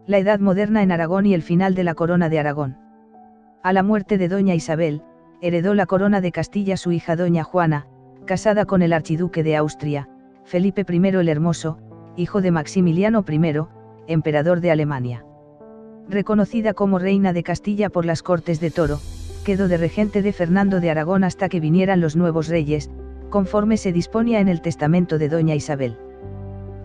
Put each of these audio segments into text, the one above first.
La Edad Moderna en Aragón y el final de la Corona de Aragón. A la muerte de doña Isabel, heredó la corona de Castilla su hija doña Juana, casada con el archiduque de Austria, Felipe I el Hermoso, hijo de Maximiliano I, emperador de Alemania. Reconocida como reina de Castilla por las Cortes de Toro, quedó de regente de Fernando de Aragón hasta que vinieran los nuevos reyes, conforme se disponía en el testamento de doña Isabel.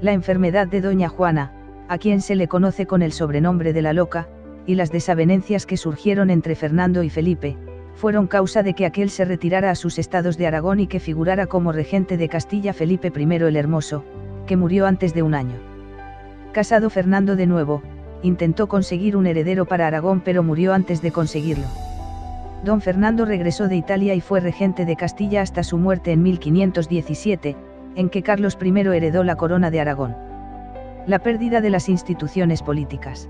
La enfermedad de doña Juana, a quien se le conoce con el sobrenombre de la Loca, y las desavenencias que surgieron entre Fernando y Felipe, fueron causa de que aquel se retirara a sus estados de Aragón y que figurara como regente de Castilla Felipe I el Hermoso, que murió antes de un año. Casado Fernando de nuevo, intentó conseguir un heredero para Aragón pero murió antes de conseguirlo. Don Fernando regresó de Italia y fue regente de Castilla hasta su muerte en 1517, en que Carlos I heredó la corona de Aragón. La pérdida de las instituciones políticas.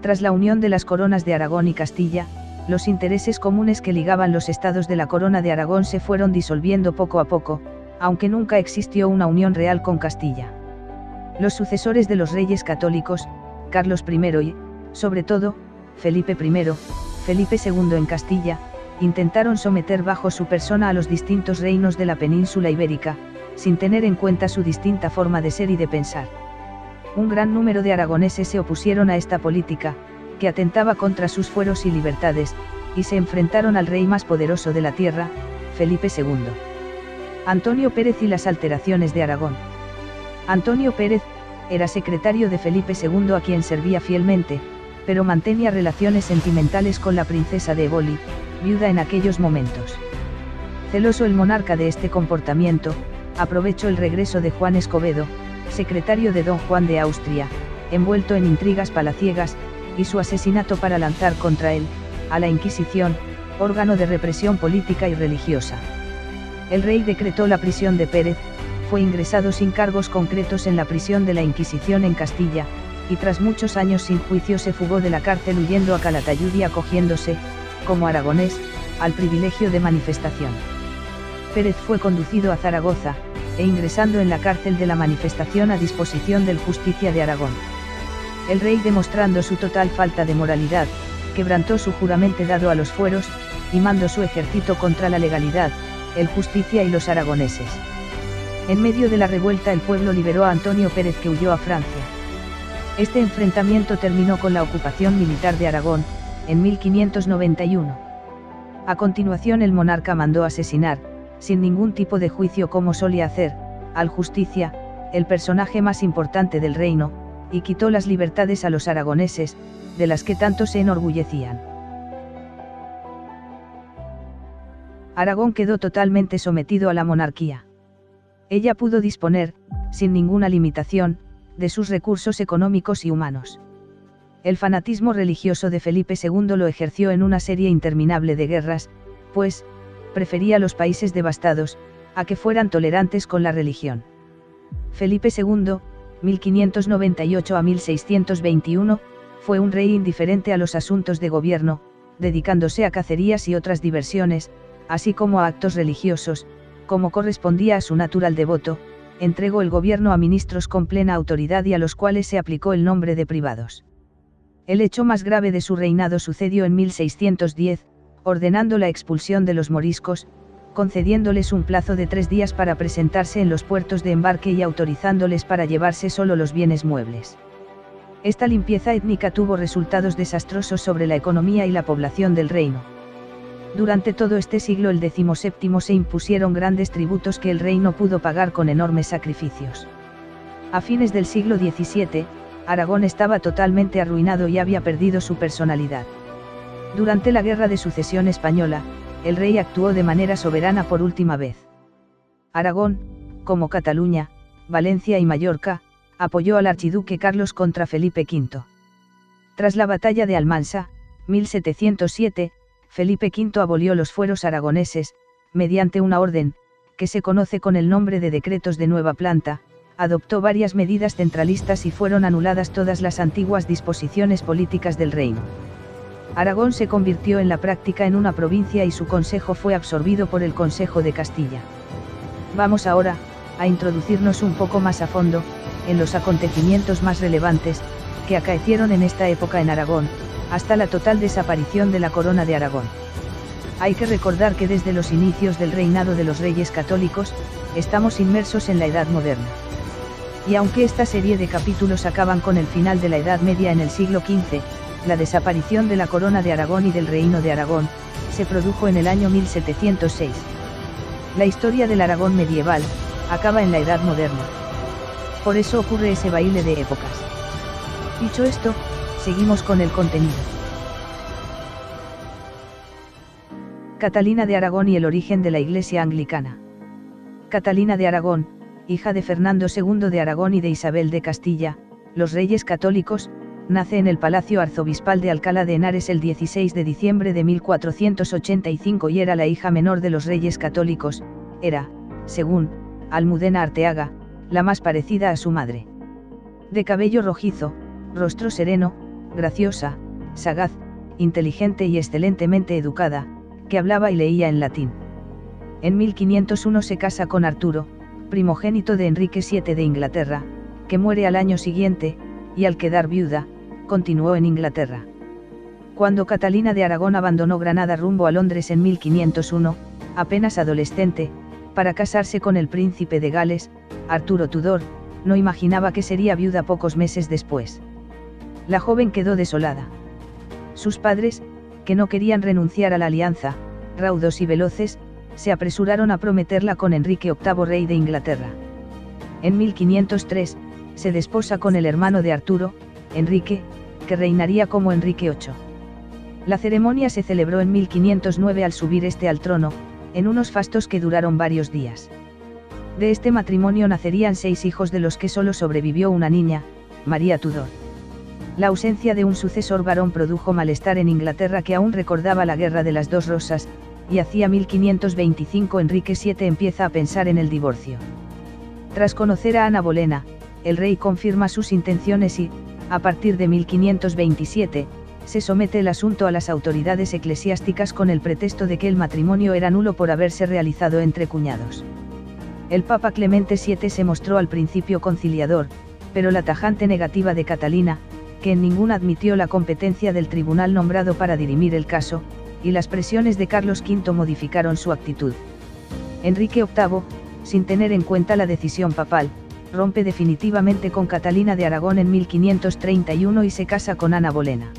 Tras la unión de las coronas de Aragón y Castilla, los intereses comunes que ligaban los estados de la corona de Aragón se fueron disolviendo poco a poco, aunque nunca existió una unión real con Castilla. Los sucesores de los reyes católicos, Carlos I y, sobre todo, Felipe I, Felipe II en Castilla, intentaron someter bajo su persona a los distintos reinos de la península ibérica, sin tener en cuenta su distinta forma de ser y de pensar. Un gran número de aragoneses se opusieron a esta política, que atentaba contra sus fueros y libertades, y se enfrentaron al rey más poderoso de la tierra, Felipe II. Antonio Pérez y las alteraciones de Aragón. Antonio Pérez, era secretario de Felipe II a quien servía fielmente, pero mantenía relaciones sentimentales con la princesa de Eboli, viuda en aquellos momentos. Celoso el monarca de este comportamiento, aprovechó el regreso de Juan Escobedo, secretario de don Juan de Austria, envuelto en intrigas palaciegas, y su asesinato para lanzar contra él, a la Inquisición, órgano de represión política y religiosa. El rey decretó la prisión de Pérez, fue ingresado sin cargos concretos en la prisión de la Inquisición en Castilla, y tras muchos años sin juicio se fugó de la cárcel huyendo a Calatayud y acogiéndose, como aragonés, al privilegio de manifestación. Pérez fue conducido a Zaragoza, e ingresando en la cárcel de la manifestación a disposición del Justicia de Aragón. El rey, demostrando su total falta de moralidad, quebrantó su juramento dado a los fueros, y mandó su ejército contra la legalidad, el Justicia y los aragoneses. En medio de la revuelta el pueblo liberó a Antonio Pérez, que huyó a Francia. Este enfrentamiento terminó con la ocupación militar de Aragón, en 1591. A continuación el monarca mandó asesinar, sin ningún tipo de juicio como solía hacer, al Justicia, el personaje más importante del reino, y quitó las libertades a los aragoneses, de las que tanto se enorgullecían. Aragón quedó totalmente sometido a la monarquía. Ella pudo disponer, sin ninguna limitación, de sus recursos económicos y humanos. El fanatismo religioso de Felipe II lo ejerció en una serie interminable de guerras, pues, prefería los países devastados, a que fueran tolerantes con la religión. Felipe II, 1598 a 1621, fue un rey indiferente a los asuntos de gobierno, dedicándose a cacerías y otras diversiones, así como a actos religiosos, como correspondía a su natural devoto, entregó el gobierno a ministros con plena autoridad y a los cuales se aplicó el nombre de privados. El hecho más grave de su reinado sucedió en 1610, ordenando la expulsión de los moriscos, concediéndoles un plazo de 3 días para presentarse en los puertos de embarque y autorizándoles para llevarse solo los bienes muebles. Esta limpieza étnica tuvo resultados desastrosos sobre la economía y la población del reino. Durante todo este siglo el XVII se impusieron grandes tributos que el rey no pudo pagar con enormes sacrificios. A fines del siglo XVII, Aragón estaba totalmente arruinado y había perdido su personalidad. Durante la Guerra de Sucesión Española, el rey actuó de manera soberana por última vez. Aragón, como Cataluña, Valencia y Mallorca, apoyó al archiduque Carlos contra Felipe V. Tras la batalla de Almansa, 1707, Felipe V abolió los fueros aragoneses, mediante una orden, que se conoce con el nombre de Decretos de Nueva Planta, adoptó varias medidas centralistas y fueron anuladas todas las antiguas disposiciones políticas del reino. Aragón se convirtió en la práctica en una provincia y su consejo fue absorbido por el Consejo de Castilla. Vamos ahora, a introducirnos un poco más a fondo, en los acontecimientos más relevantes, que acaecieron en esta época en Aragón, hasta la total desaparición de la corona de Aragón. Hay que recordar que desde los inicios del reinado de los reyes católicos, estamos inmersos en la Edad Moderna. Y aunque esta serie de capítulos acaban con el final de la Edad Media en el siglo XV, la desaparición de la corona de Aragón y del reino de Aragón, se produjo en el año 1706. La historia del Aragón medieval, acaba en la Edad Moderna. Por eso ocurre ese baile de épocas. Dicho esto, seguimos con el contenido. Catalina de Aragón y el origen de la Iglesia anglicana. Catalina de Aragón, hija de Fernando II de Aragón y de Isabel de Castilla, los reyes católicos, nace en el Palacio Arzobispal de Alcalá de Henares el 16 de diciembre de 1485 y era la hija menor de los reyes católicos. Era, según Almudena Arteaga, la más parecida a su madre. De cabello rojizo, rostro sereno, graciosa, sagaz, inteligente y excelentemente educada, que hablaba y leía en latín. En 1501 se casa con Arturo, primogénito de Enrique VII de Inglaterra, que muere al año siguiente, y al quedar viuda, continuó en Inglaterra. Cuando Catalina de Aragón abandonó Granada rumbo a Londres en 1501, apenas adolescente, para casarse con el príncipe de Gales, Arturo Tudor, no imaginaba que sería viuda pocos meses después. La joven quedó desolada. Sus padres, que no querían renunciar a la alianza, raudos y veloces, se apresuraron a prometerla con Enrique VIII rey de Inglaterra. En 1503, se desposa con el hermano de Arturo, Enrique, que reinaría como Enrique VIII. La ceremonia se celebró en 1509 al subir este al trono, en unos fastos que duraron varios días. De este matrimonio nacerían 6 hijos de los que solo sobrevivió una niña, María Tudor. La ausencia de un sucesor varón produjo malestar en Inglaterra que aún recordaba la Guerra de las Dos Rosas, y hacia 1525 Enrique VII empieza a pensar en el divorcio. Tras conocer a Ana Bolena, el rey confirma sus intenciones y, a partir de 1527, se somete el asunto a las autoridades eclesiásticas con el pretexto de que el matrimonio era nulo por haberse realizado entre cuñados. El Papa Clemente VII se mostró al principio conciliador, pero la tajante negativa de Catalina, que en ninguna admitió la competencia del tribunal nombrado para dirimir el caso, y las presiones de Carlos V modificaron su actitud. Enrique VIII, sin tener en cuenta la decisión papal, rompe definitivamente con Catalina de Aragón en 1531 y se casa con Ana Bolena.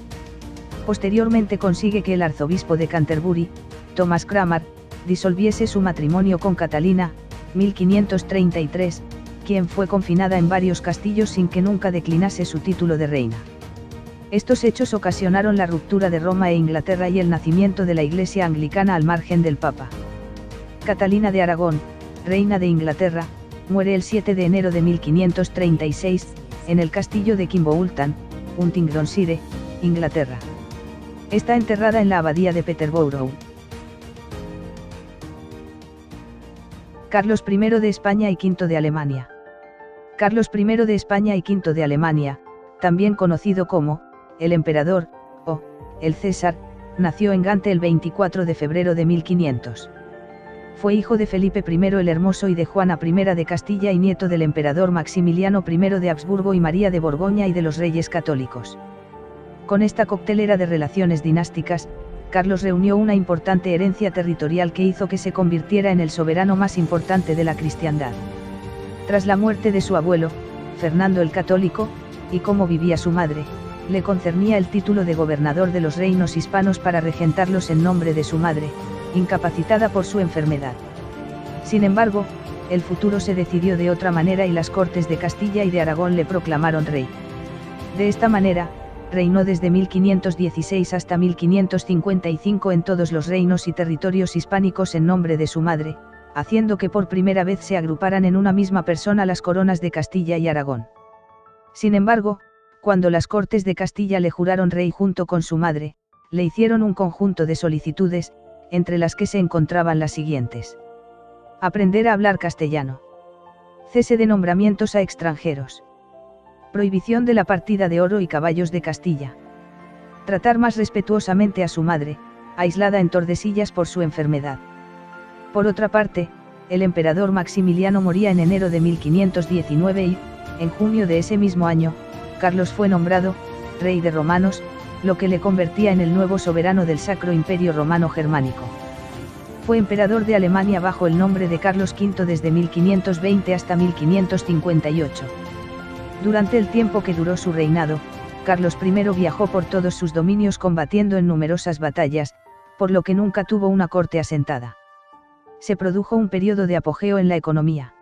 Posteriormente consigue que el arzobispo de Canterbury, Thomas Cranmer, disolviese su matrimonio con Catalina, 1533, quien fue confinada en varios castillos sin que nunca declinase su título de reina. Estos hechos ocasionaron la ruptura de Roma e Inglaterra y el nacimiento de la Iglesia anglicana al margen del Papa. Catalina de Aragón, reina de Inglaterra, muere el 7 de enero de 1536, en el castillo de Kimbolton, Huntingdonshire, Inglaterra. Está enterrada en la abadía de Peterborough. Carlos I de España y V de Alemania. Carlos I de España y V de Alemania, también conocido como el emperador, o el César, nació en Gante el 24 de febrero de 1500. Fue hijo de Felipe I el Hermoso y de Juana I de Castilla y nieto del emperador Maximiliano I de Habsburgo y María de Borgoña y de los reyes católicos. Con esta coctelera de relaciones dinásticas, Carlos reunió una importante herencia territorial que hizo que se convirtiera en el soberano más importante de la cristiandad. Tras la muerte de su abuelo, Fernando el Católico, y como vivía su madre, le concernía el título de gobernador de los reinos hispanos para regentarlos en nombre de su madre, incapacitada por su enfermedad. Sin embargo, el futuro se decidió de otra manera y las Cortes de Castilla y de Aragón le proclamaron rey. De esta manera, reinó desde 1516 hasta 1555 en todos los reinos y territorios hispánicos en nombre de su madre, haciendo que por primera vez se agruparan en una misma persona las coronas de Castilla y Aragón. Sin embargo, cuando las Cortes de Castilla le juraron rey junto con su madre, le hicieron un conjunto de solicitudes, entre las que se encontraban las siguientes: aprender a hablar castellano, cese de nombramientos a extranjeros, prohibición de la partida de oro y caballos de Castilla, tratar más respetuosamente a su madre, aislada en Tordesillas por su enfermedad. Por otra parte, el emperador Maximiliano moría en enero de 1519 y, en junio de ese mismo año, Carlos fue nombrado rey de romanos, lo que le convertía en el nuevo soberano del Sacro Imperio Romano Germánico. Fue emperador de Alemania bajo el nombre de Carlos V desde 1520 hasta 1558. Durante el tiempo que duró su reinado, Carlos I viajó por todos sus dominios combatiendo en numerosas batallas, por lo que nunca tuvo una corte asentada. Se produjo un periodo de apogeo en la economía.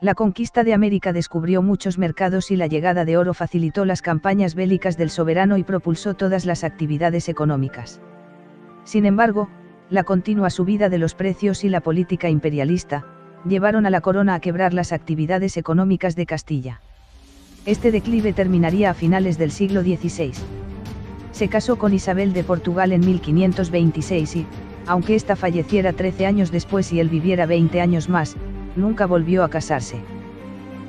La conquista de América descubrió muchos mercados y la llegada de oro facilitó las campañas bélicas del soberano y propulsó todas las actividades económicas. Sin embargo, la continua subida de los precios y la política imperialista, llevaron a la corona a quebrar las actividades económicas de Castilla. Este declive terminaría a finales del siglo XVI. Se casó con Isabel de Portugal en 1526 y, aunque ésta falleciera 13 años después y él viviera 20 años más, nunca volvió a casarse.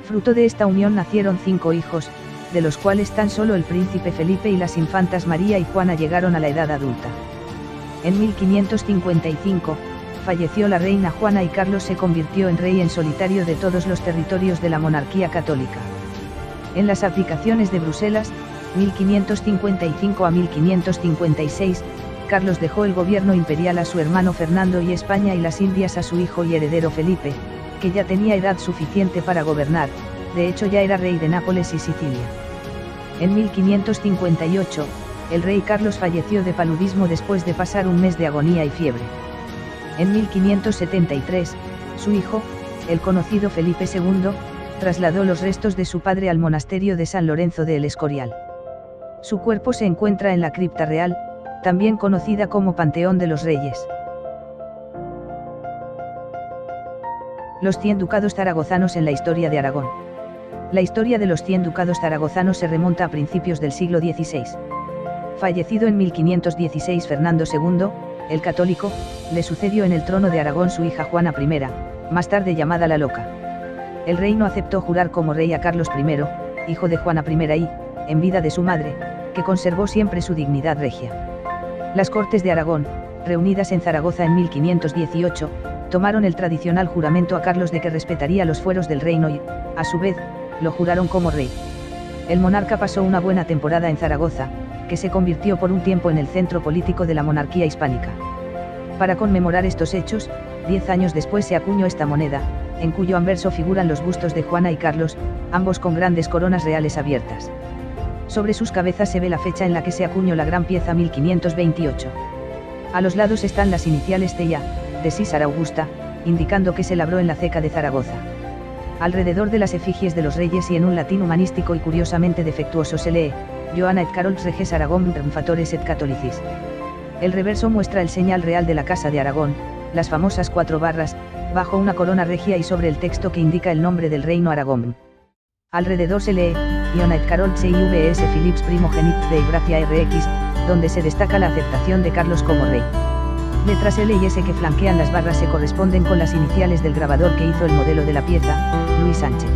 Fruto de esta unión nacieron 5 hijos, de los cuales tan solo el príncipe Felipe y las infantas María y Juana llegaron a la edad adulta. En 1555, falleció la reina Juana y Carlos se convirtió en rey en solitario de todos los territorios de la monarquía católica. En las abdicaciones de Bruselas, 1555 a 1556, Carlos dejó el gobierno imperial a su hermano Fernando y España y las Indias a su hijo y heredero Felipe, que ya tenía edad suficiente para gobernar, de hecho ya era rey de Nápoles y Sicilia. En 1558, el rey Carlos falleció de paludismo después de pasar un mes de agonía y fiebre. En 1573, su hijo, el conocido Felipe II, trasladó los restos de su padre al monasterio de San Lorenzo de El Escorial. Su cuerpo se encuentra en la cripta real, también conocida como Panteón de los Reyes. Los 100 ducados zaragozanos en la historia de Aragón. La historia de los 100 ducados zaragozanos se remonta a principios del siglo XVI. Fallecido en 1516 Fernando II, el católico, le sucedió en el trono de Aragón su hija Juana I, más tarde llamada la Loca. El rey no aceptó jurar como rey a Carlos I, hijo de Juana I y, en vida de su madre, que conservó siempre su dignidad regia. Las Cortes de Aragón, reunidas en Zaragoza en 1518, tomaron el tradicional juramento a Carlos de que respetaría los fueros del reino y, a su vez, lo juraron como rey. El monarca pasó una buena temporada en Zaragoza, que se convirtió por un tiempo en el centro político de la monarquía hispánica. Para conmemorar estos hechos, 10 años después se acuñó esta moneda, en cuyo anverso figuran los bustos de Juana y Carlos, ambos con grandes coronas reales abiertas. Sobre sus cabezas se ve la fecha en la que se acuñó la gran pieza 1528. A los lados están las iniciales CIA, de Císara Augusta, indicando que se labró en la ceca de Zaragoza. Alrededor de las efigies de los reyes y en un latín humanístico y curiosamente defectuoso se lee, Johanna et Carols reges Aragón triunfatores et catholicis. El reverso muestra el señal real de la Casa de Aragón, las famosas 4 barras, bajo una corona regia y sobre el texto que indica el nombre del reino Aragón. Alrededor se lee, Johanna et Carols CIVS Philips Primogenit Dei Gracia RX, donde se destaca la aceptación de Carlos como rey. Letras L y S que flanquean las barras se corresponden con las iniciales del grabador que hizo el modelo de la pieza, Luis Sánchez.